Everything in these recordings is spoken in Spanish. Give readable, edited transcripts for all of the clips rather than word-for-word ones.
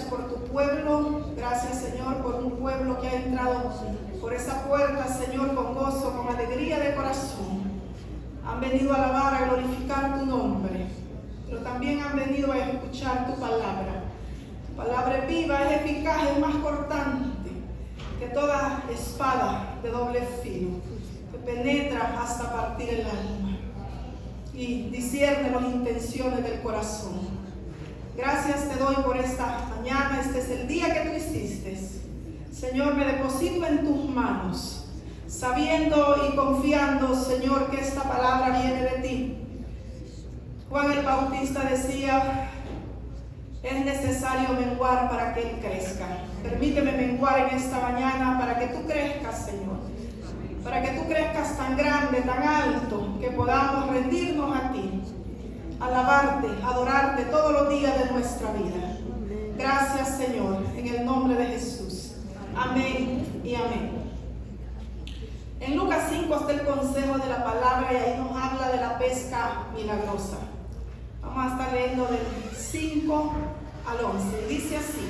por tu pueblo. Gracias, Señor, por un pueblo que ha entrado por esa puerta, Señor, con gozo, con alegría de corazón. Han venido a alabar, a glorificar tu nombre, pero también han venido a escuchar tu palabra. Tu palabra es viva, es eficaz, es más cortante que toda espada de doble filo, que penetra hasta partir el alma y discierne las intenciones del corazón. Gracias te doy por esta mañana. Este es el día que tú hiciste. Señor, me deposito en tus manos, sabiendo y confiando, Señor, que esta palabra viene de ti. Juan el Bautista decía: es necesario menguar para que Él crezca. Permíteme menguar en esta mañana para que tú crezcas, Señor. Para que tú crezcas tan grande, tan alto, que podamos rendirnos a ti, alabarte, adorarte todos los días de nuestra vida. Gracias, Señor, en el nombre de Jesús. Amén y amén. En Lucas 5 está el consejo de la palabra y ahí nos habla de la pesca milagrosa. Vamos a estar leyendo del 5 al 11. Dice así: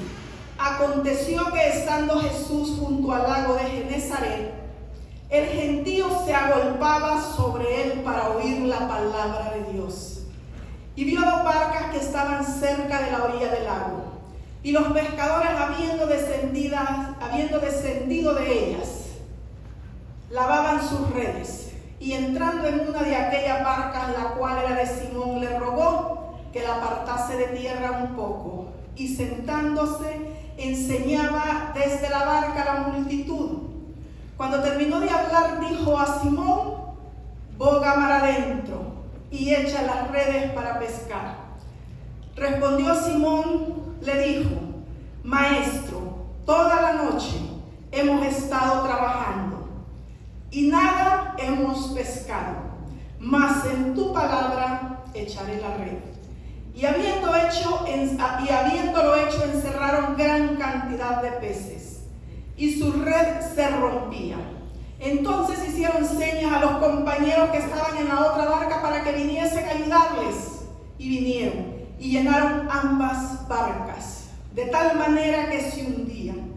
aconteció que estando Jesús junto al lago de Genesaret, el gentío se agolpaba sobre él para oír la palabra de Dios. Y vio dos barcas que estaban cerca de la orilla del lago. Y los pescadores, habiendo descendido de ellas, lavaban sus redes. Y entrando en una de aquellas barcas, la cual era de Simón, le rogó que la apartase de tierra un poco. Y sentándose, enseñaba desde la barca a la multitud. Cuando terminó de hablar, dijo a Simón: boga mar adentro y echa las redes para pescar. Respondió Simón, le dijo: Maestro, toda la noche hemos estado trabajando y nada hemos pescado, mas en tu palabra echaré la red. Y habiéndolo hecho, encerraron gran cantidad de peces, y su red se rompía. Entonces hicieron señas a los compañeros que estaban en la otra barca para que viniesen a ayudarles, y vinieron y llenaron ambas barcas, de tal manera que se hundían.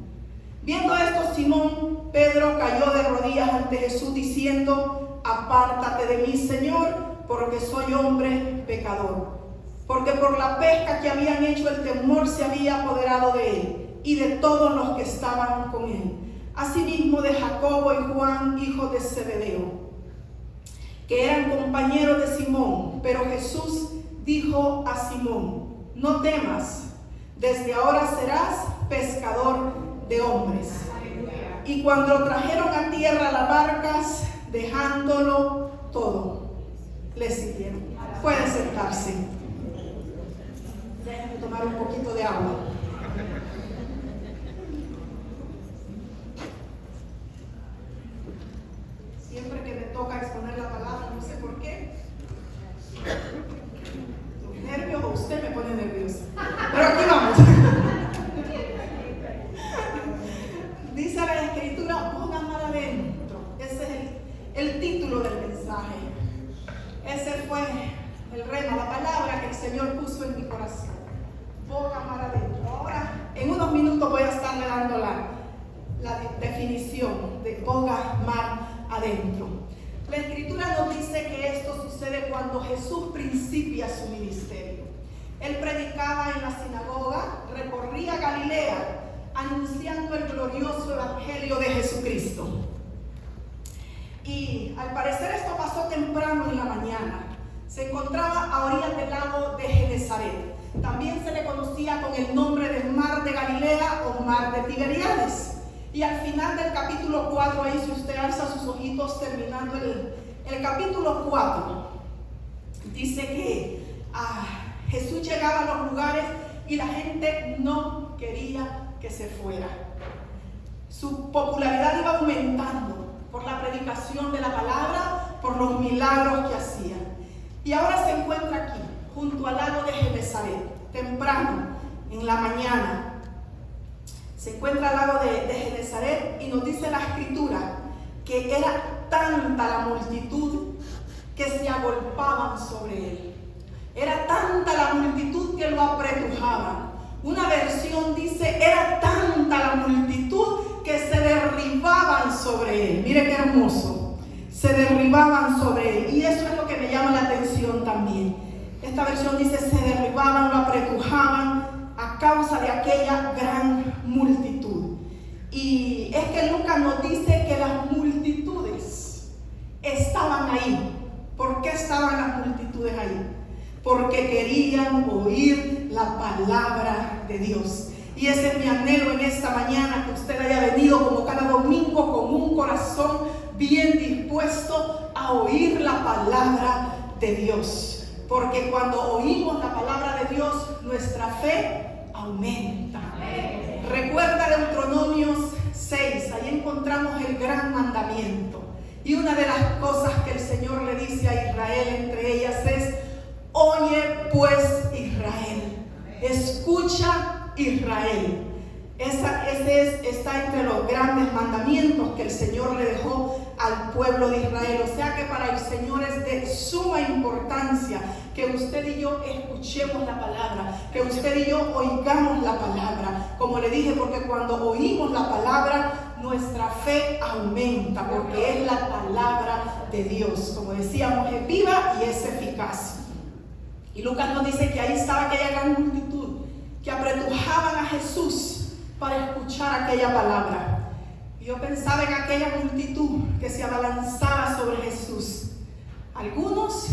Viendo esto, Simón Pedro cayó de rodillas ante Jesús, diciendo: apártate de mí, Señor, porque soy hombre pecador. Porque por la pesca que habían hecho, el temor se había apoderado de él y de todos los que estaban con él, asimismo de Jacobo y Juan, hijos de Zebedeo, que eran compañeros de Simón. Pero Jesús dijo a Simón: no temas, desde ahora serás pescador de hombres. Y cuando trajeron a tierra las barcas, dejándolo todo, le siguieron. Pueden sentarse. Déjenme tomar un poquito de agua. Siempre que me toca exponer la palabra, no sé por qué, los nervios o usted me pone nerviosa. Pero aquí vamos. Dice la Escritura: boga mar adentro. Ese es el título del mensaje. Ese fue el rema, la palabra que el Señor puso en mi corazón. Boga mar adentro. Ahora, en unos minutos voy a estarle dando la definición de boga mar adentro. La Escritura nos dice que esto sucede cuando Jesús principia su ministerio. Él predicaba en la sinagoga, recorría Galilea, anunciando el glorioso evangelio de Jesucristo. Y al parecer esto pasó temprano en la mañana. Se encontraba a orillas del lago de Genesaret. También se le conocía con el nombre de Mar de Galilea o Mar de Tiberíades. Y al final del capítulo 4, ahí si usted alza sus ojitos terminando el capítulo 4, dice que Jesús llegaba a los lugares y la gente no quería que se fuera. Su popularidad iba aumentando por la predicación de la palabra, por los milagros que hacía. Y ahora se encuentra aquí, junto al lago de Genesaret, temprano, en la mañana. Se encuentra al lago de Genesaret y nos dice la Escritura que era tanta la multitud que se agolpaban sobre él. Era tanta la multitud que lo apretujaban. Una versión dice Mire qué hermoso. Se derribaban sobre él. Y eso es lo que me llama la atención también. Esta versión dice: se derribaban, lo apretujaban a causa de aquella gran multitud. Y es que Lucas nos dice que las multitudes estaban ahí. ¿Por qué estaban las multitudes ahí? Porque querían oír la palabra de Dios. Y ese es mi anhelo en esta mañana, que usted haya venido como cada domingo con un corazón bien dispuesto a oír la palabra de Dios. Porque cuando oímos la palabra de Dios, nuestra fe aumenta. Recuerda Deuteronomios 6, ahí encontramos el gran mandamiento. Y una de las cosas que el Señor le dice a Israel, entre ellas es: oye pues Israel, escucha Israel. Ese está entre los grandes mandamientos que el Señor le dejó al pueblo de Israel. O sea que para el Señor es de suma importancia que usted y yo escuchemos la palabra, que usted y yo oigamos la palabra. Como le dije, porque cuando oímos la palabra, nuestra fe aumenta, porque es la palabra de Dios. Como decíamos, es viva y es eficaz. Y Lucas nos dice que ahí estaba aquella gran multitud que apretujaban a Jesús para escuchar aquella palabra. Y yo pensaba en aquella multitud que se abalanzaba sobre Jesús. Algunos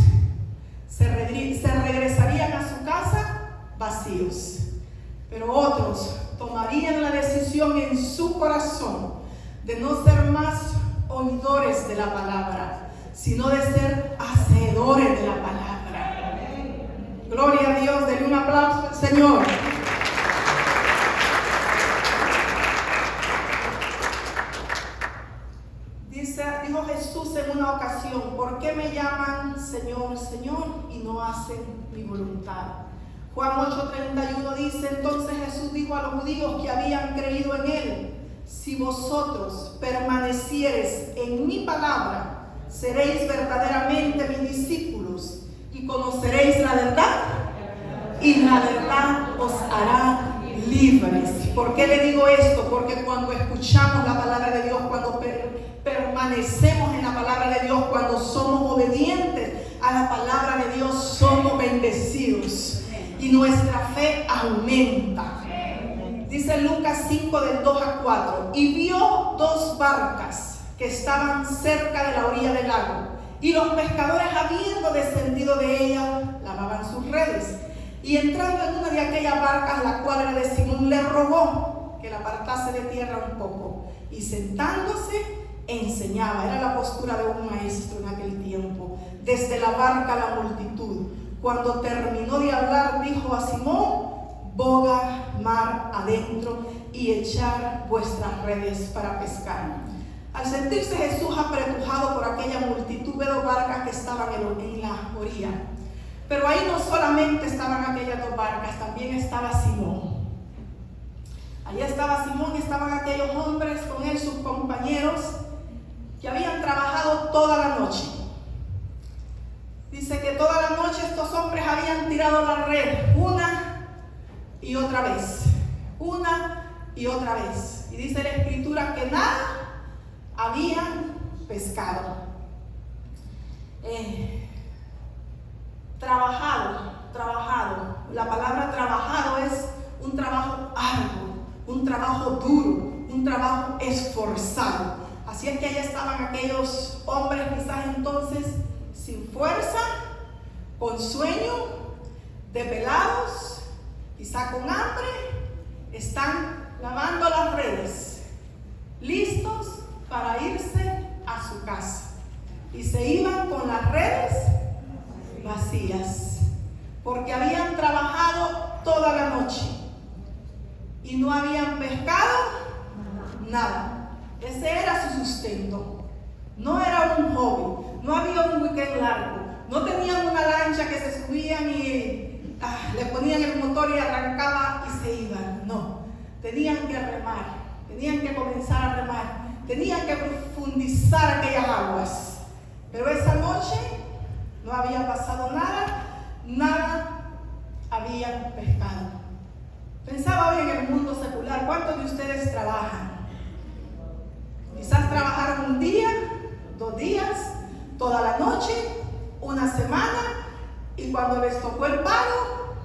se regresarían a su casa vacíos, pero otros tomarían la decisión en su corazón de no ser más oidores de la palabra, sino de ser hacedores de la palabra. Gloria a Dios, denle un aplauso al Señor. Dijo Jesús en una ocasión: ¿por qué me llaman Señor, Señor, y no hacen mi voluntad? Juan 8:31 dice: entonces Jesús dijo a los judíos que habían creído en él: si vosotros permaneciereis en mi palabra, seréis verdaderamente mis discípulos y conoceréis la verdad, y la verdad os hará libres. ¿Por qué le digo esto? Porque cuando escuchamos la palabra de Dios, cuando permanecemos en la palabra de Dios, cuando somos obedientes a la palabra de Dios, somos bendecidos y nuestra fe aumenta. Dice Lucas 5 del 2 a 4: y vio dos barcas que estaban cerca de la orilla del lago, y los pescadores, habiendo descendido de ella, lavaban sus redes. Y entrando en una de aquellas barcas, la cual era de Simón, le rogó que la apartase de tierra un poco, y sentándose enseñaba. Era la postura de un maestro en aquel tiempo. Desde la barca a la multitud. Cuando terminó de hablar, dijo a Simón: boga mar adentro y echar vuestras redes para pescar. Al sentirse Jesús apretujado por aquella multitud, ve dos barcas que estaban en la orilla. Pero ahí no solamente estaban aquellas dos barcas, también estaba Simón. Allí estaba Simón, estaban aquellos hombres con él, sus compañeros, que habían trabajado toda la noche. Dice que toda la noche estos hombres habían tirado la red una y otra vez, una y otra vez. Y dice la Escritura que nada habían pescado. Trabajado. La palabra trabajado es un trabajo arduo, un trabajo duro, un trabajo esforzado. Así es que allá estaban aquellos hombres, quizás entonces sin fuerza, con sueño, desvelados, quizás con hambre. Están lavando las redes, listos para irse a su casa. Y se iban con las redes vacías, porque habían trabajado toda la noche y no habían pescado nada. Ese era su sustento. No era un hobby, no había un weekend largo, no tenían una lancha que se subían y le ponían el motor y arrancaba y se iban. No, tenían que remar, tenían que comenzar a remar, tenían que profundizar aquellas aguas. Pero esa noche no había pasado nada habían pescado. Pensaba hoy en el mundo secular: ¿cuántos de ustedes trabajan? Quizás trabajaron un día 2 días, toda la noche, una semana, y cuando les tocó el pago,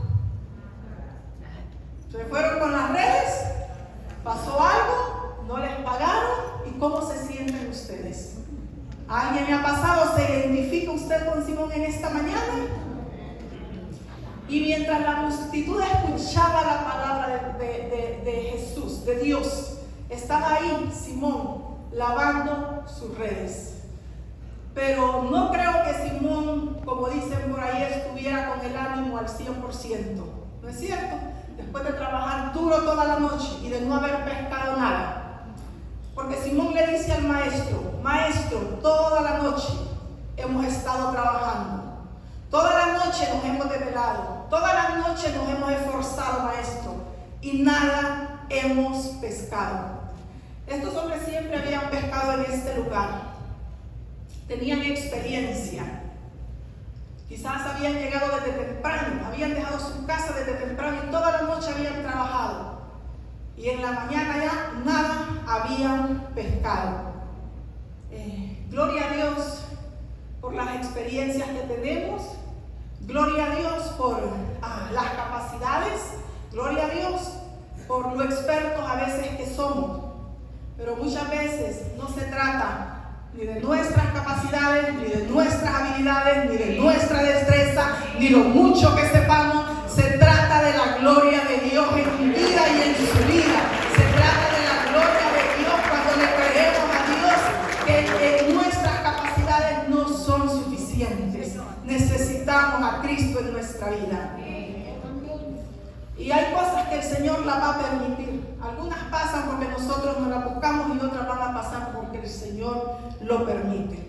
se fueron con las redes, pasó algo, no les pagaron. ¿Y cómo se sienten ustedes? ¿A alguien le ha pasado? ¿Se identifica usted con Simón en esta mañana? Y mientras la multitud escuchaba la palabra de Jesús, de Dios, estaba ahí Simón lavando sus redes. Pero no creo que Simón, como dicen por ahí, estuviera con el ánimo al 100%. ¿No es cierto? Después de trabajar duro toda la noche y de no haber pescado nada. Porque Simón le dice al maestro: maestro, toda la noche hemos estado trabajando. Toda la noche nos hemos desvelado. Toda la noche nos hemos esforzado, maestro. Y nada hemos pescado. Estos hombres siempre habían pescado en este lugar. Tenían experiencia. Quizás habían llegado desde temprano, habían dejado su casa desde temprano y toda la noche habían trabajado. Y en la mañana ya nada habían pescado. Gloria a Dios por las experiencias que tenemos. Gloria a Dios por las capacidades. Gloria a Dios por lo expertos a veces que somos. Pero muchas veces no se trata ni de nuestras capacidades, ni de nuestras habilidades, ni de nuestra destreza, ni lo mucho que sepamos. Se trata de la gloria de Dios en mi vida y en su vida. Se trata de la gloria de Dios cuando le creemos a Dios que nuestras capacidades no son suficientes. Necesitamos a Cristo en nuestra vida. Y hay cosas que el Señor las va a permitir. Algunas pasan porque nosotros no las buscamos y otras van a pasar porque el Señor lo permite.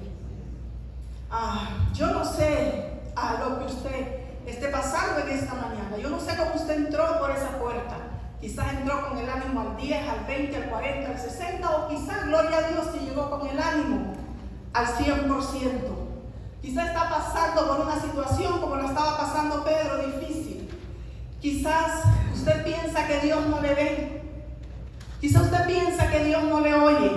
Yo no sé lo que usted esté pasando en esta mañana. Yo no sé cómo usted entró por esa puerta. Quizás entró con el ánimo al 10, al 20, al 40, al 60, o quizás, gloria a Dios, si llegó con el ánimo al 100%. Quizás está pasando por una situación como la estaba pasando Pedro, difícil. Quizás usted piensa que Dios no le ve. Quizás usted piensa que Dios no le oye.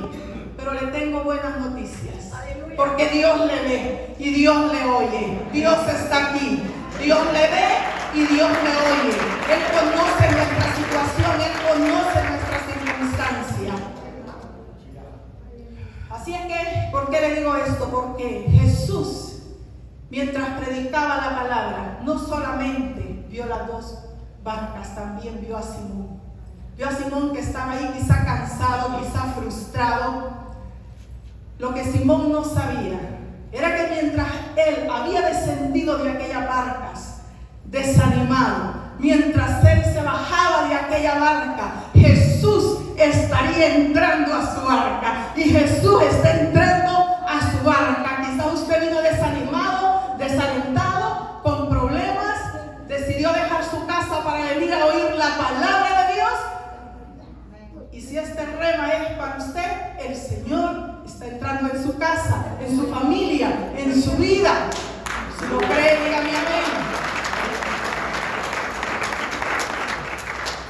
Pero le tengo buenas noticias. Porque Dios le ve y Dios le oye. Dios está aquí. Dios le ve y Dios le oye. Él conoce nuestra situación. Él conoce nuestra circunstancia. Así es que, ¿por qué le digo esto? Porque Jesús, mientras predicaba la palabra, no solamente vio las 2 barcas, también vio a Simón. Vio a Simón que estaba ahí quizá cansado, quizá frustrado. Lo que Simón no sabía era que mientras él había descendido de aquellas barcas, desanimado, mientras él se bajaba de aquella barca, Jesús estaría entrando a su barca. Y Jesús está entrando a su barca. Quizá usted vino desanimado, desalentado, con problemas, decidió dejar su casa para venir a oír la palabra de Dios. Y si este rema es para usted, el Señor está entrando en su casa, en su familia, en su vida. Si lo cree, dígame amén.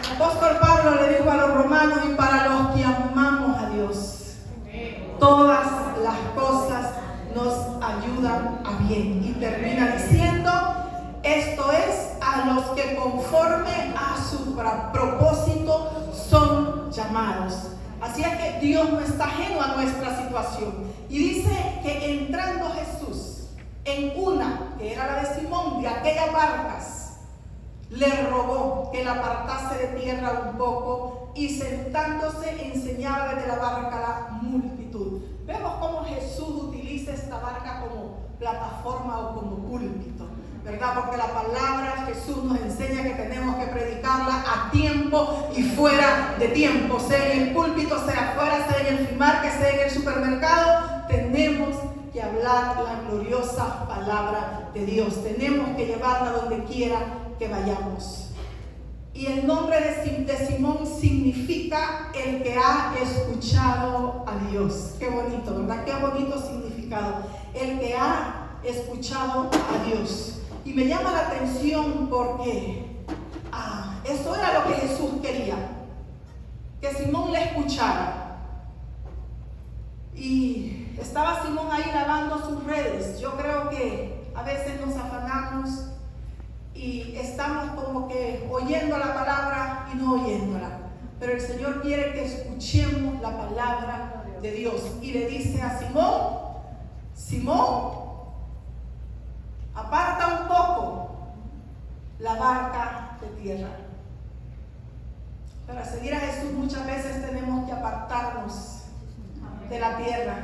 El apóstol Pablo le dijo a los romanos: y para los que amamos a Dios, todas las cosas nos ayudan a bien. Y termina diciendo: esto es, a los que conforme a su propósito son llamados. Así es que Dios no está ajeno a nuestra situación. Y dice que entrando Jesús en una, que era la de Simón, de aquellas barcas, le rogó que la apartase de tierra un poco, y sentándose enseñaba desde la barca a la multitud. Vemos cómo Jesús utiliza esta barca como plataforma o como púlpito, ¿verdad? Porque la palabra Jesús nos enseña que tenemos que predicarla a tiempo y fuera de tiempo, sea en el púlpito, sea afuera, sea en el Frimarket, sea en el supermercado. Tenemos que hablar la gloriosa palabra de Dios. Tenemos que llevarla donde quiera que vayamos. Y el nombre de Simón significa el que ha escuchado a Dios. Qué bonito, ¿verdad? Qué bonito significado. El que ha escuchado a Dios. Y me llama la atención porque eso era lo que Jesús quería, que Simón le escuchara. Y estaba Simón ahí lavando sus redes. Yo creo que a veces nos afanamos y estamos como que oyendo la palabra y no oyéndola. Pero el Señor quiere que escuchemos la palabra de Dios. Y le dice a Simón: Simón, aparta un poco la barca de tierra. Para seguir a Jesús muchas veces tenemos que apartarnos de la tierra.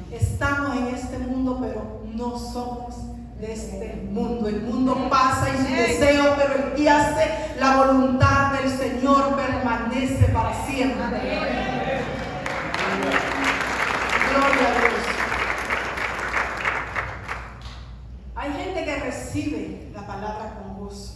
Estamos en este mundo, pero no somos de este mundo. El mundo pasa y su deseo, pero el que hace la voluntad del Señor permanece para siempre. Gloria a Dios. Hay gente que recibe la palabra con gozo.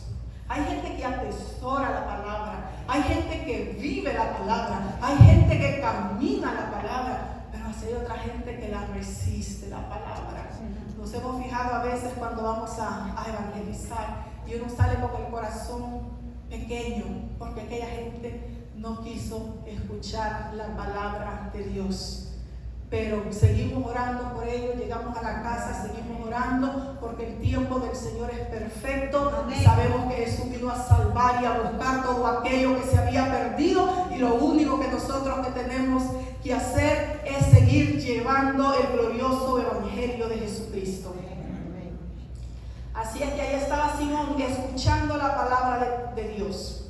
Hay gente que atesora la palabra. Hay gente que vive la palabra. Hay gente que camina la palabra. Pero hay otra gente que la resiste la palabra. Nos hemos fijado a veces cuando vamos a evangelizar y uno sale con el corazón pequeño porque aquella gente no quiso escuchar la palabra de Dios. Pero seguimos orando por ellos, llegamos a la casa, seguimos orando porque el tiempo del Señor es perfecto. Y sabemos que Jesús vino a salvar y a buscar todo aquello que se había perdido, y lo único que nosotros que tenemos que hacer es seguir llevando el glorioso evangelio de Jesucristo. Así es que ahí estaba Simón escuchando la palabra de Dios.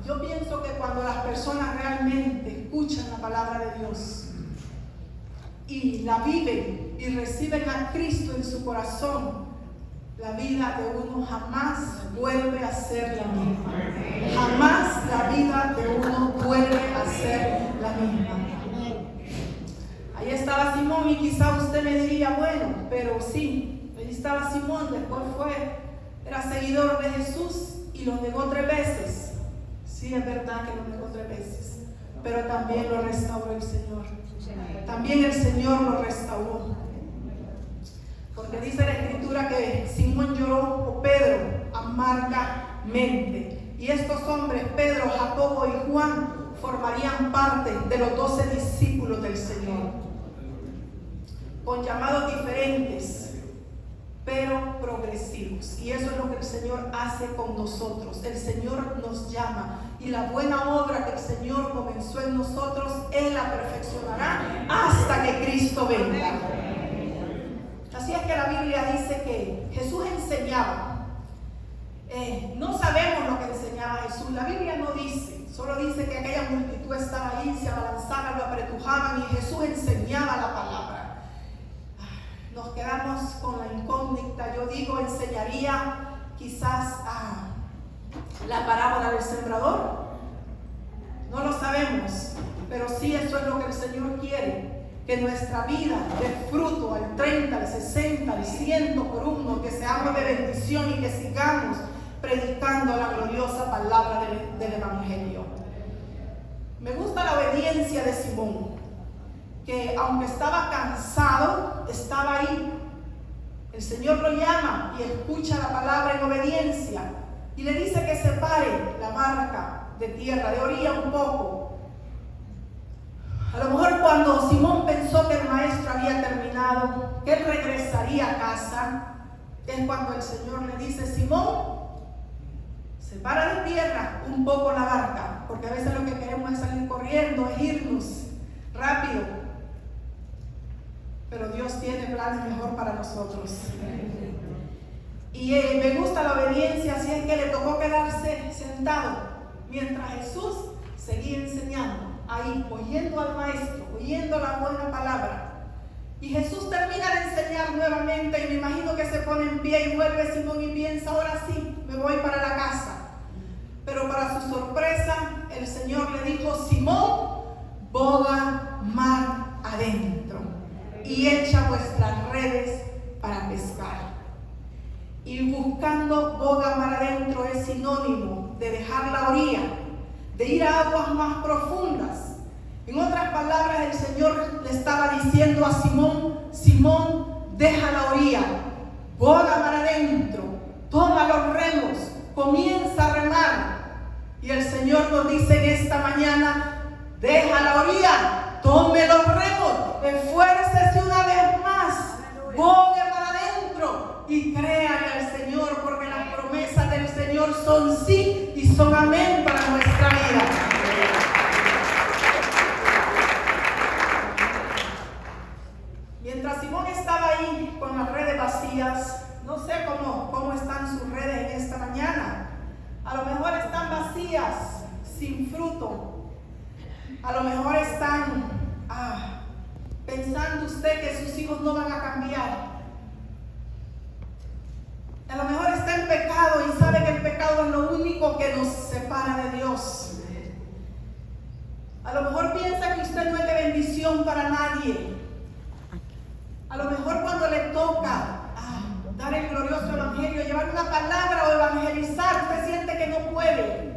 Yo pienso que cuando las personas realmente escuchan la palabra de Dios y la viven y reciben a Cristo en su corazón, la vida de uno jamás vuelve a ser la misma. Jamás la vida de uno vuelve a ser la misma. Ahí estaba Simón y quizá usted me diría, bueno, pero sí, ahí estaba Simón, después era seguidor de Jesús y lo negó 3 veces. Sí, es verdad que lo negó 3 veces, pero también lo restauró el Señor. También el Señor lo restauró. Porque dice la Escritura que Simón lloró por Pedro amargamente. Y estos hombres, Pedro, Jacobo y Juan, formarían parte de los 12 discípulos del Señor. Con llamados diferentes, pero progresivos. Y eso es lo que el Señor hace con nosotros. El Señor nos llama. Y la buena obra que el Señor comenzó en nosotros, Él la perfeccionará hasta que Cristo venga. Así es que la Biblia dice que Jesús enseñaba. No sabemos lo que enseñaba Jesús. La Biblia no dice. Solo dice que aquella multitud estaba ahí, se abalanzaban, lo apretujaban y Jesús enseñaba la palabra. Nos quedamos con la incógnita. Yo digo, enseñaría quizás la parábola del sembrador. No lo sabemos, pero sí, eso es lo que el Señor quiere, que nuestra vida dé fruto al 30, al 60, al 100 por uno, que seamos de bendición y que sigamos predicando la gloriosa palabra del Evangelio. Me gusta la obediencia de Simón, que aunque estaba cansado, estaba ahí. El Señor lo llama y escucha la palabra en obediencia y le dice que se pare la barca de tierra, de orilla un poco. A lo mejor cuando Simón pensó que el maestro había terminado, que él regresaría a casa, es cuando el Señor le dice: Simón, separa de tierra un poco la barca, porque a veces lo que queremos es salir corriendo, es irnos rápido. Pero Dios tiene planes mejor para nosotros. Y me gusta la obediencia, así es que le tocó quedarse sentado mientras Jesús seguía enseñando, ahí oyendo al maestro, oyendo la buena palabra. Y Jesús termina de enseñar nuevamente y me imagino que se pone en pie y vuelve Simón y piensa: ahora sí, me voy para la casa. Pero para su sorpresa, el Señor le dijo: Simón, boga mar adentro y echa vuestras redes para pescar. Y buscando boga mar adentro es sinónimo de dejar la orilla, de ir a aguas más profundas. En otras palabras, el Señor le estaba diciendo a Simón: Simón, deja la orilla, boga mar adentro, toma los remos, comienza a remar. Y el Señor nos dice en esta mañana: deja la orilla, tome los remos, esfuércese una vez más, bogue para adentro y créale al Señor, porque las promesas del Señor son sí y son amén para nuestra vida. Mientras Simón estaba ahí con las redes vacías, no sé cómo están sus redes en esta mañana. A lo mejor están vacías, sin fruto. A lo mejor están pensando usted que sus hijos no van a cambiar. A lo mejor está en pecado y sabe que el pecado es lo único que nos separa de Dios. A lo mejor piensa que usted no es de bendición para nadie. A lo mejor cuando le toca dar el glorioso evangelio, llevar una palabra o evangelizar, usted siente que no puede.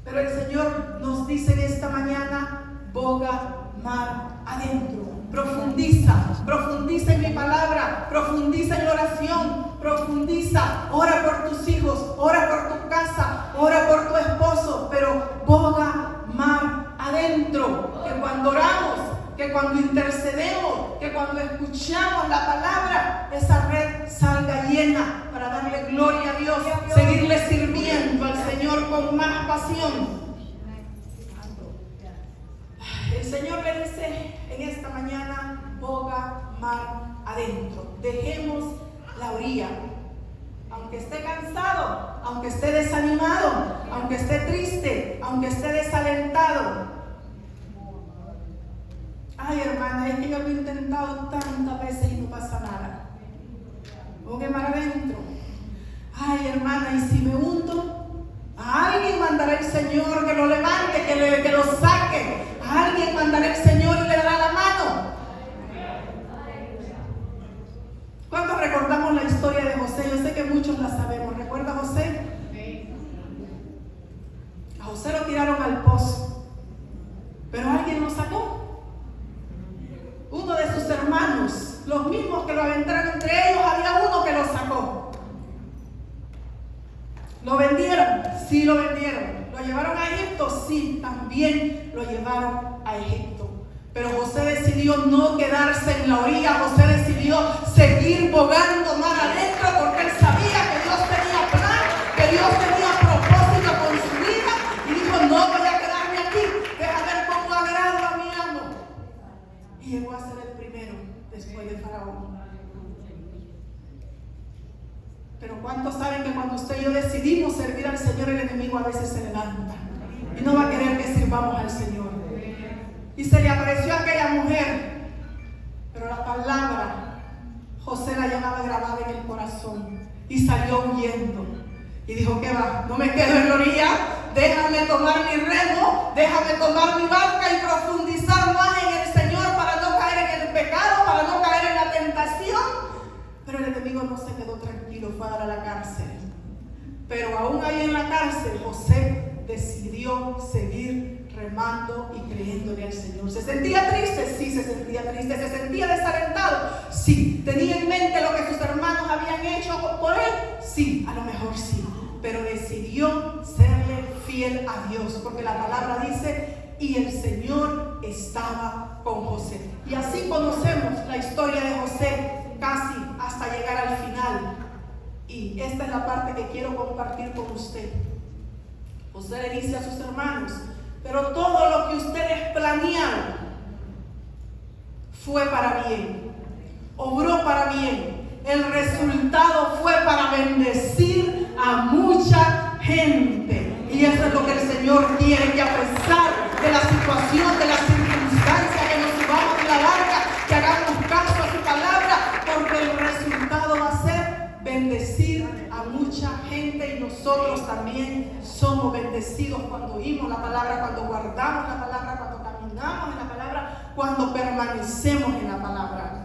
Pero el Señor nos dice en esta mañana, boga mar adentro. Profundiza en mi palabra, profundiza en la oración, profundiza, ora por tus hijos, ora por tu casa, ora por tu esposo, pero boga mar adentro. Que cuando oramos, que cuando intercedemos, que cuando escuchamos la palabra, esa red salga llena para darle gloria a Dios, seguirle sirviendo al Señor con más pasión. El Señor le dice en esta mañana, boga mar adentro. Dejemos la orilla. Aunque esté cansado, aunque esté desanimado, aunque esté triste, aunque esté desalentado. Ay, hermana, es que yo lo he intentado tantas veces y no pasa nada. Bogue mar adentro. Ay, hermana, ¿y si me hundo? A alguien mandará el Señor que lo levante, que lo saque. A alguien mandará el Señor y le dará la mano. ¿Cuántos recordamos la historia de José? Yo sé que muchos la sabemos. ¿Recuerda a José? A José lo tiraron al pozo, pero alguien lo sacó. Uno de sus hermanos, los mismos que lo aventaron entre ellos, había uno que lo sacó. ¿Lo vendieron? Sí, lo vendieron. ¿Lo llevaron a Egipto? Sí, también lo llevaron a Egipto. Pero José decidió no quedarse en la orilla. José decidió seguir bogando mar adentro, porque él sabía que Dios tenía plan, que Dios tenía propósito con su vida, y dijo, no voy a quedarme aquí, deja ver cómo agrado a mi amo. Y llegó a ser el primero después de Faraón. Pero ¿cuántos saben que cuando usted y yo decidimos servir al Señor, el enemigo a veces se levanta y no va a querer que sirvamos al Señor? Y se le apareció a aquella mujer, pero la palabra José la llevaba grabada en el corazón y salió huyendo. Y dijo, ¿qué va? No me quedo en la orilla, déjame tomar mi remo, déjame tomar mi barca y profundizar más en el Señor para no caer en el pecado, para no caer en la tentación. Pero el enemigo no se quedó tranquilo, fue a dar a la cárcel. Pero aún ahí en la cárcel, José decidió seguir remando y creyéndole al Señor. ¿Se sentía triste? Sí, se sentía triste. ¿Se sentía desalentado? Sí. ¿Tenía en mente lo que sus hermanos habían hecho por él? Sí, a lo mejor sí. Pero decidió serle fiel a Dios, porque la palabra dice, y el Señor estaba con José. Y así conocemos la historia de José casi hasta llegar al final. Y esta es la parte que quiero compartir con usted. José le dice a sus hermanos, pero todo lo que ustedes planearon fue para bien, obró para bien. El resultado fue para bendecir a mucha gente. Y eso es lo que el Señor quiere, que a pesar de la situación, de las circunstancias, que nos subamos en la barca, que hagamos caso a su palabra, porque el resultado va a ser bendecir a mucha gente. Y nosotros también somos bendecidos cuando oímos la palabra, cuando guardamos la palabra, cuando caminamos en la palabra, cuando permanecemos en la palabra.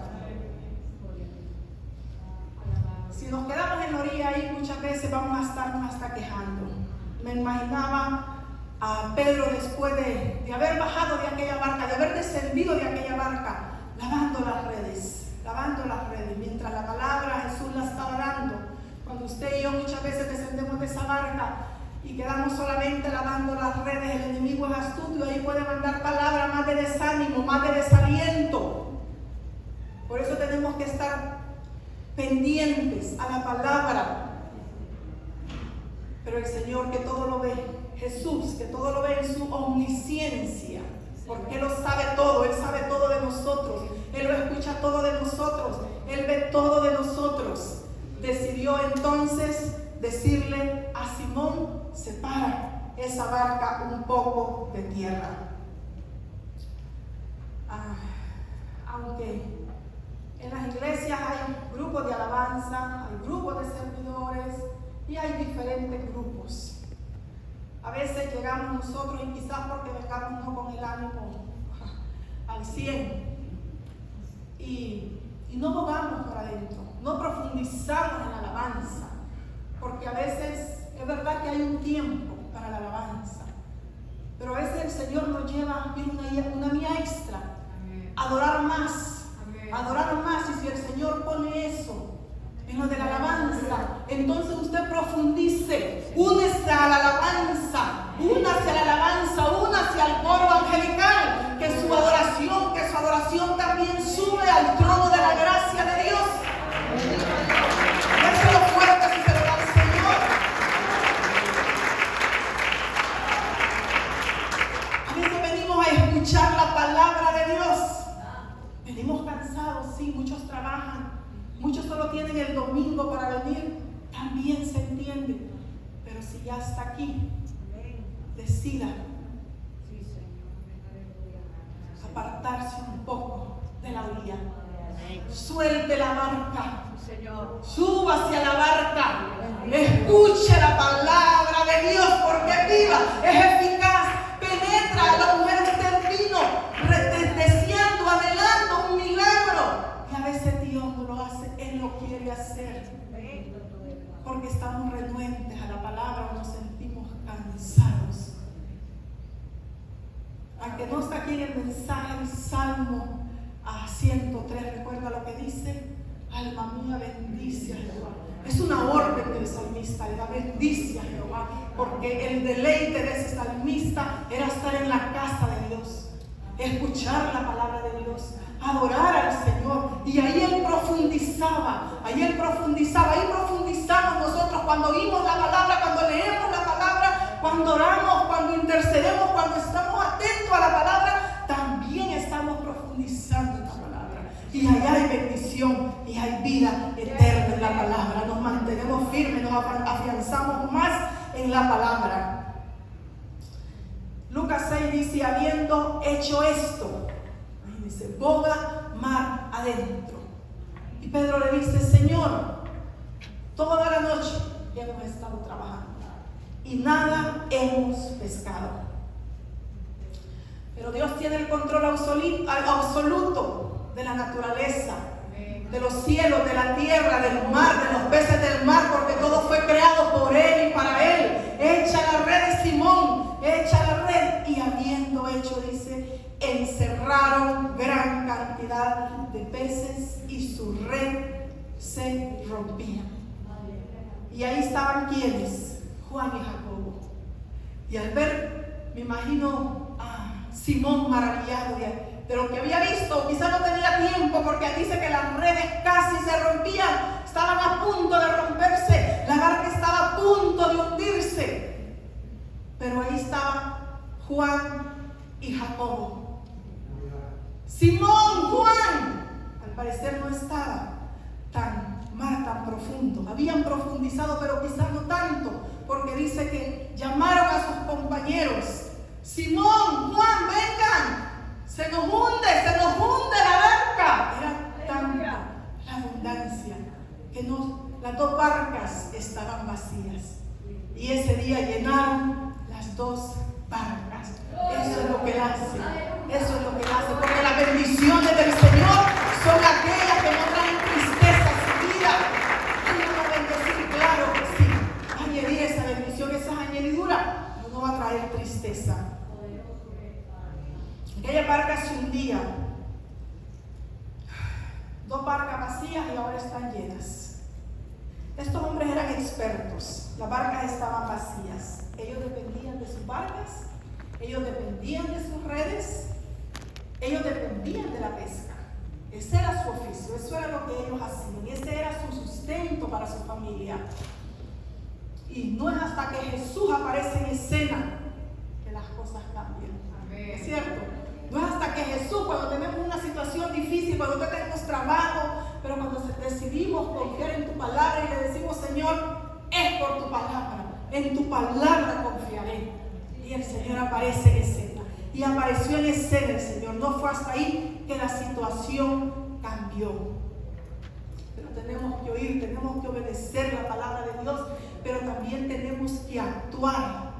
Si nos quedamos en la orilla ahí, muchas veces vamos a estarnos hasta quejando. Me imaginaba a Pedro después de haber bajado de aquella barca, de haber descendido de aquella barca, lavando las redes, mientras la palabra Jesús la estaba dando. Cuando usted y yo muchas veces descendemos de esa barca, y quedamos solamente lavando las redes, el enemigo es astuto y ahí puede mandar palabras más de desánimo, más de desaliento. Por eso tenemos que estar pendientes a la palabra. Pero el Señor, que todo lo ve, Jesús, que todo lo ve en su omnisciencia, porque Él lo sabe todo, Él sabe todo de nosotros, Él lo escucha todo de nosotros, Él ve todo de nosotros. Decidió entonces decirle a Simón: separa esa barca un poco de tierra. Aunque en las iglesias hay grupos de alabanza, hay grupos de servidores y hay diferentes grupos. A veces llegamos nosotros, y quizás porque vengamos no con el ánimo al 100, y no bogamos por adentro, no profundizamos en la alabanza, porque a veces es verdad que hay un tiempo para la alabanza, pero a veces el Señor nos lleva una mía extra, a adorar más, y si el Señor pone eso en lo de la alabanza, entonces usted profundice, únese a la alabanza, únase a la alabanza, únase al coro angelical, que su adoración también sube al trono de la gracia de Dios. Déselo fuerte si se lo da al Señor. A veces venimos a escuchar la palabra de Dios. Venimos cansados, sí, muchos trabajan. Muchos solo tienen el domingo para venir, también se entiende. Pero si ya está aquí, decida apartarse un poco de la orilla. Suelte la barca, suba hacia la barca, escuche la palabra de Dios, porque es viva, es eficaz, penetra. La mujer usted vino deseando, anhelando un milagro, y a veces Dios no lo hace, Él lo quiere hacer, porque estamos renuentes a la palabra, nos sentimos cansados. Aunque no está aquí en el mensaje, el Salmo 103, recuerda lo que dice: alma mía, bendice a Jehová. Es una orden del salmista, le da: bendice a Jehová, porque el deleite de ese salmista era estar en la casa de Dios, escuchar la palabra de Dios, adorar al Señor. Y ahí él profundizaba, ahí profundizamos nosotros cuando oímos la palabra, cuando leemos la palabra, cuando oramos, cuando intercedemos, cuando estamos atentos a la palabra, también estamos profundizando en la palabra. Y allá hay bendición y hay vida eterna en la palabra. Nos mantenemos firmes, nos afianzamos más en la palabra. Lucas 6 dice: habiendo hecho esto, dice, boga mar adentro. Y Pedro le dice: Señor, toda la noche hemos estado trabajando y nada hemos pescado. Pero Dios tiene el control absoluto de la naturaleza, de los cielos, de la tierra, del mar, de los peces del mar, porque todo fue creado por Él y para Él. Echa la red, Simón, echa la red. Y habiendo hecho, dice, encerraron gran cantidad de peces y su red se rompía. Y ahí estaban quienes, Juan y Jacobo. Y al ver, me imagino a Simón maravillado de lo que había visto, quizá no tenía tiempo, porque dice que las redes casi se rompían, estaban a punto de romperse, la barca estaba a punto de hundirse. Pero ahí estaban Juan y Jacobo. Simón, Juan, al parecer no estaba tan profundo. Habían profundizado, pero quizás no tanto, porque dice que llamaron a sus compañeros: Simón, Juan, vengan, se nos hunde la barca. Era tanta la abundancia que las dos barcas estaban vacías. Y ese día llenaron las dos barcas. Eso es lo que Él hace, porque las bendiciones del Señor son aquellas que no traen tristeza a su vida. Él nos va a bendecir, claro que sí. Añadir esa bendición, esa añadidura, no va a traer tristeza. Aquella barca se hundía. Dos barcas vacías y ahora están llenas. Estos hombres eran expertos. Las barcas estaban vacías. Ellos dependían de sus barcas, ellos dependían de sus redes, ellos dependían de la pesca. Ese era su oficio, eso era lo que ellos hacían, ese era su sustento para su familia. Y no es hasta que Jesús aparece en escena que las cosas cambian. Amén. ¿Es cierto? No es hasta que Jesús, cuando tenemos una situación difícil, cuando no tenemos trabajo, pero cuando decidimos confiar en tu palabra y le decimos, Señor, es por tu palabra, en tu palabra confiaré. Y el Señor aparece en escena. Y apareció en escena el Señor. No fue hasta ahí que la situación cambió. Pero tenemos que oír, tenemos que obedecer la palabra de Dios, pero también tenemos que actuar.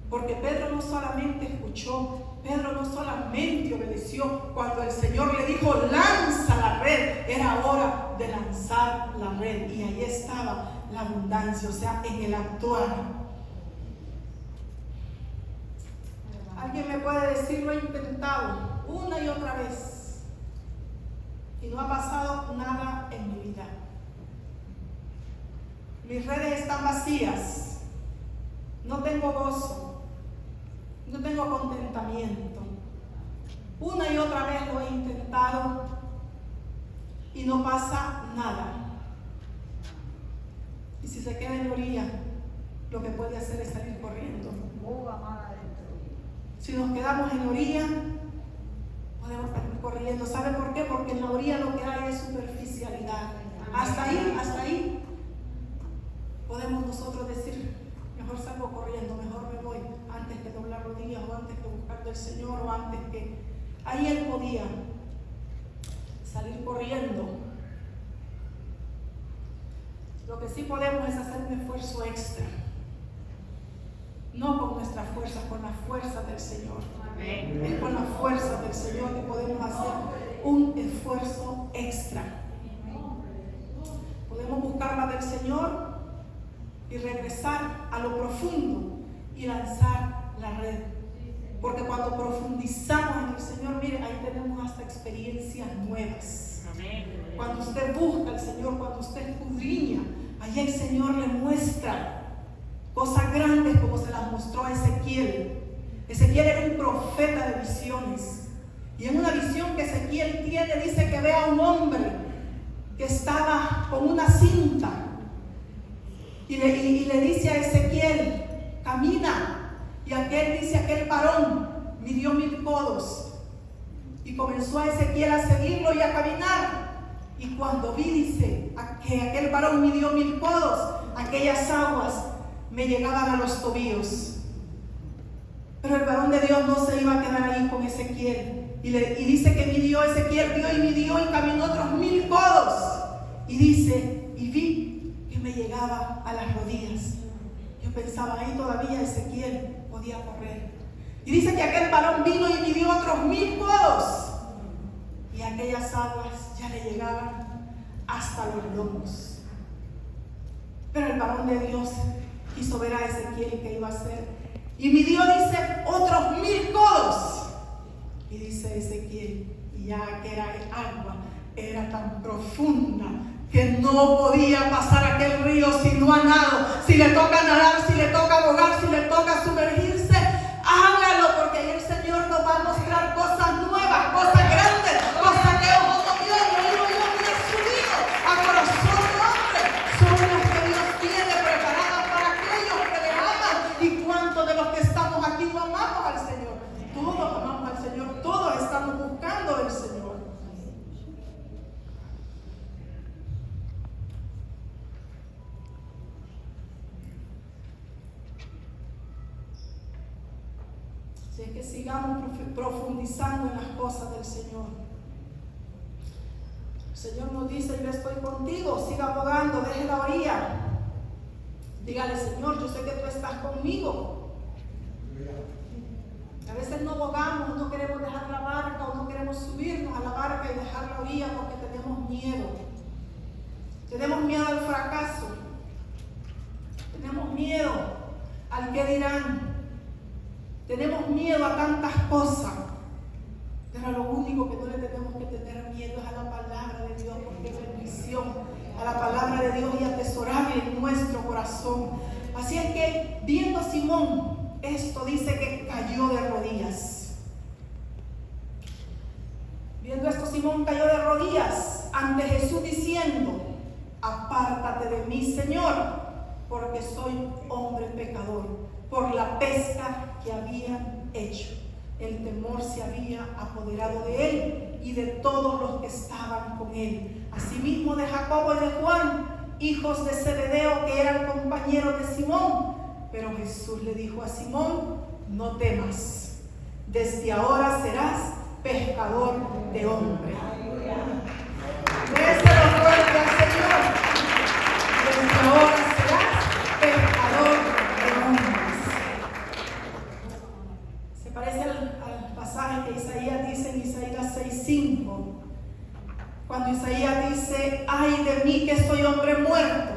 Porque Pedro no solamente escuchó, Pedro no solamente obedeció. Cuando el Señor le dijo, lanza la red, era hora de lanzar la red. Y ahí estaba la abundancia, o sea, en el actuar. Alguien me puede decir, lo he intentado una y otra vez y no ha pasado nada en mi vida. Mis redes están vacías, no tengo gozo, no tengo contentamiento. Una y otra vez lo he intentado y no pasa nada. Y si se queda en la orilla, lo que puede hacer es salir corriendo. Si nos quedamos en la orilla, podemos salir corriendo. ¿Sabe por qué? Porque en la orilla lo que hay es superficialidad. Hasta ahí podemos nosotros decir, mejor salgo corriendo, mejor me voy, antes que doblar rodillas, o antes que buscar del Señor, o antes que... Ahí él podía salir corriendo. Lo que sí podemos es hacer un esfuerzo extra. No con nuestras fuerzas, con las fuerzas del Señor. Amén. Es con las fuerzas del Señor que podemos hacer un esfuerzo extra. Podemos buscar más del Señor y regresar a lo profundo y lanzar la red. Porque cuando profundizamos en el Señor, mire, ahí tenemos hasta experiencias nuevas. Amén. Cuando usted busca al Señor, cuando usted escudriña, ahí el Señor le muestra cosas grandes como se las mostró a Ezequiel. Ezequiel era un profeta de visiones. Y en una visión que Ezequiel tiene, dice que ve a un hombre que estaba con una cinta. Y le dice a Ezequiel, camina. Y aquel varón midió 1000 codos. Y comenzó a Ezequiel a seguirlo y a caminar. Y cuando vi, dice, que aquel varón midió 1000 codos, aquellas aguas me llegaban a los tobillos. Pero el varón de Dios no se iba a quedar ahí con Ezequiel. Y dice que midió Ezequiel, vio y caminó otros 1000 codos. Y dice, y vi que me llegaba a las rodillas. Yo pensaba, ahí todavía Ezequiel podía correr. Y dice que aquel varón vino y midió otros 1000 codos. Y aquellas aguas ya le llegaban hasta los lomos. Pero el varón de Dios quiso ver a Ezequiel qué iba a hacer. Y midió, dice, otros 1000 codos. Y dice Ezequiel, y ya aquella agua era tan profunda que no podía pasar aquel río si no ha nado. Si le toca nadar, si le toca abogar, si le toca sumergirse, hágalo, porque ahí el Señor nos va a mostrar cosas nuevas, cosas grandes, cosas que ojo no vio y oído no había subido a corazón de hombre. Son las que Dios tiene preparadas para aquellos que le aman. ¿Y cuántos de los que estamos aquí no amamos al Señor? Todos amamos al Señor, todos estamos buscando al Señor. Así es que sigamos profundizando en las cosas del Señor. El Señor nos dice, yo estoy contigo, siga abogando, deje la orilla. Dígale, Señor, yo sé que tú estás conmigo. A veces no abogamos, no queremos dejar la barca o no queremos subirnos a la barca y dejar la orilla porque tenemos miedo. Tenemos miedo al fracaso. Tenemos miedo al que dirán. Tenemos miedo a tantas cosas, pero a lo único que no le tenemos que tener miedo es a la palabra de Dios, porque es bendición a la palabra de Dios y atesorarla en nuestro corazón. Así es que, viendo Simón esto, dice que cayó de rodillas. Viendo esto, Simón cayó de rodillas ante Jesús diciendo: apártate de mí, Señor, porque soy hombre pecador, por la pesca que habían hecho. El temor se había apoderado de él y de todos los que estaban con él, asimismo de Jacobo y de Juan, hijos de Zebedeo, que eran compañeros de Simón. Pero Jesús le dijo a Simón: no temas, desde ahora serás pescador de hombres. Déselo fuerte al Señor. Desde ahora serás pescador de hombres. Se parece al pasaje que Isaías dice en Isaías 6:5, cuando Isaías dice: ay de mí que soy hombre muerto,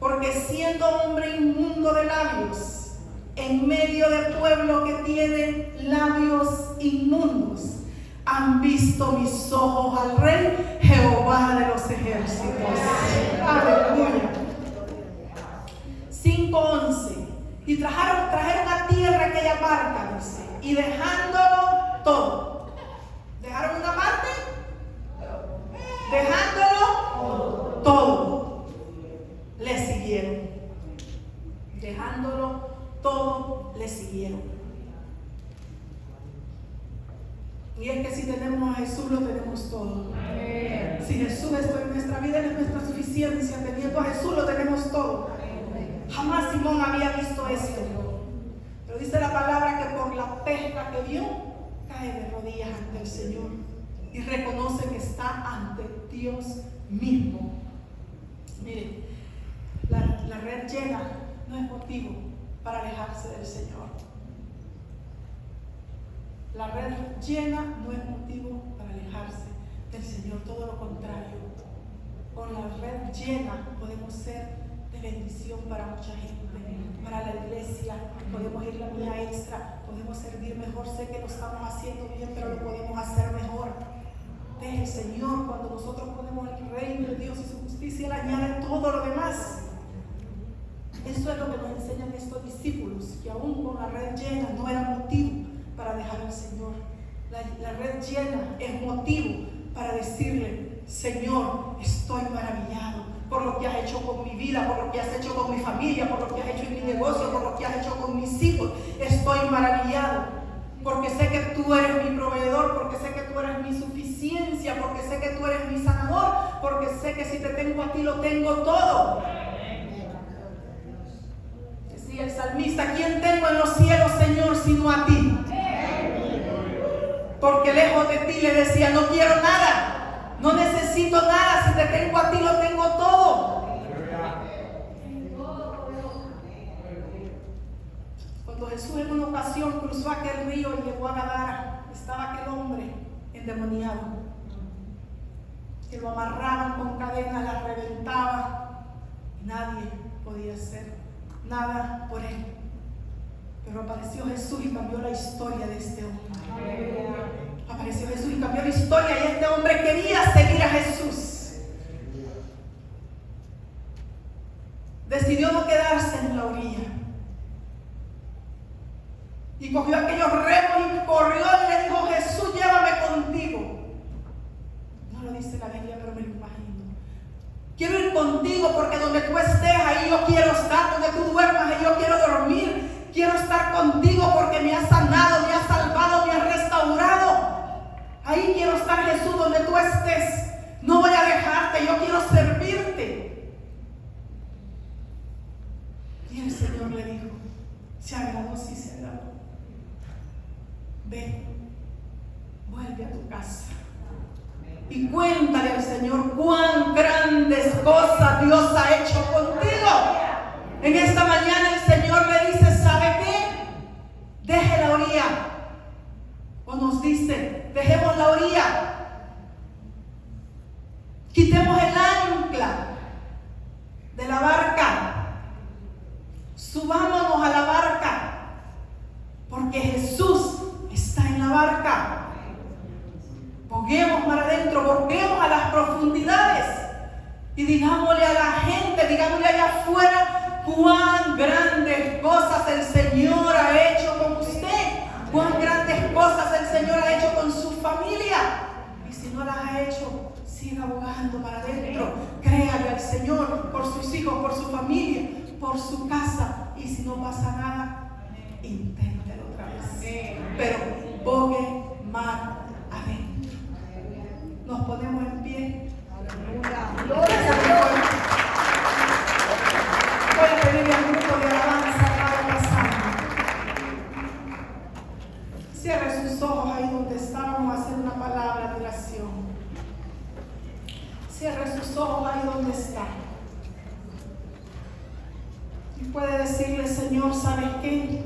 porque siendo hombre inmundo de labios, en medio de pueblo que tiene labios inmundos, han visto mis ojos al Rey, Jehová de los ejércitos. Aleluya. 5:11. Y trajeron a tierra aquella barca, dice, y dejándolo todo. ¿Dejaron una parte? Dejándolo todo. Le siguieron. Dejándolo todo, le siguieron. Y es que si tenemos a Jesús, lo tenemos todo. Amén. Si Jesús está en nuestra vida, Él es nuestra suficiencia. Teniendo a Jesús, lo tenemos todo. Amén. Jamás Simón había visto esto. Pero dice la palabra que por la pesca que vio, cae de rodillas ante el Señor y reconoce que está ante Dios mismo. Miren, la red llena no es motivo para alejarse del Señor. La red llena no es motivo para alejarse del Señor, todo lo contrario. Con la red llena podemos ser de bendición para mucha gente, para la iglesia, podemos ir la mía extra, podemos servir mejor. Sé que lo estamos haciendo bien, pero lo podemos hacer mejor. Deje el Señor, cuando nosotros ponemos el reino de Dios y su justicia, Él añade todo lo demás. Eso es lo que nos enseñan estos discípulos, que aún con la red llena no era motivo para dejar al Señor. La red llena es motivo para decirle: Señor, estoy maravillado por lo que has hecho con mi vida, por lo que has hecho con mi familia, por lo que has hecho en mi negocio, por lo que has hecho con mis hijos. Estoy maravillado porque sé que tú eres mi proveedor, porque sé que tú eres mi suficiencia, porque sé que tú eres mi sanador, porque sé que si te tengo a ti lo tengo todo. Decía el salmista: ¿quién tengo en los cielos, Señor, sino a ti? Porque lejos de ti, le decía, no quiero nada, no necesito nada, si te tengo a ti lo tengo todo. Cuando Jesús en una ocasión cruzó aquel río y llegó a Gadara, estaba aquel hombre endemoniado, que lo amarraban con cadenas, las reventaban, y nadie podía hacer nada por él. Pero apareció Jesús y cambió la historia de este hombre. Apareció Jesús y cambió la historia, y este hombre quería seguir a Jesús. Decidió no quedarse en la orilla. Y cogió aquellos remos y corrió y le dijo: Jesús, llévame contigo. No lo dice la Biblia, pero me lo imagino. Quiero ir contigo porque donde tú estés, ahí yo quiero estar. Donde tú duermas, ahí yo quiero dormir. Quiero estar contigo porque me has sanado, me has salvado, me has restaurado. Ahí quiero estar, Jesús, donde tú estés. No voy a dejarte, yo quiero servirte. Y el Señor le dijo: se agradó, sí se agradó. Ve, vuelve a tu casa y cuéntale al Señor cuán grandes cosas Dios ha hecho contigo. En esta mañana el Señor le dice: ¿sabe qué? Deje la orilla. O nos dice: dejemos la orilla. Quitemos el ancla de la barca. Subámonos a la barca. Porque Jesús está en la barca. Boguemos para adentro, boguemos a las profundidades y digamos: cuán grandes cosas el Señor ha hecho con usted, cuán grandes cosas el Señor ha hecho con su familia. Y si no las ha hecho, siga abogando para adentro. Créale al Señor por sus hijos, por su familia, por su casa. Y si no pasa nada, inténtelo otra vez. Pero bogue mar adentro. Nos ponemos en pie. Voy a pedirle al grupo de alabanza que vaya pasando. Cierre sus ojos ahí donde está. Vamos a hacer una palabra de oración. Cierre sus ojos ahí donde está. Y puede decirle: Señor, ¿sabes qué?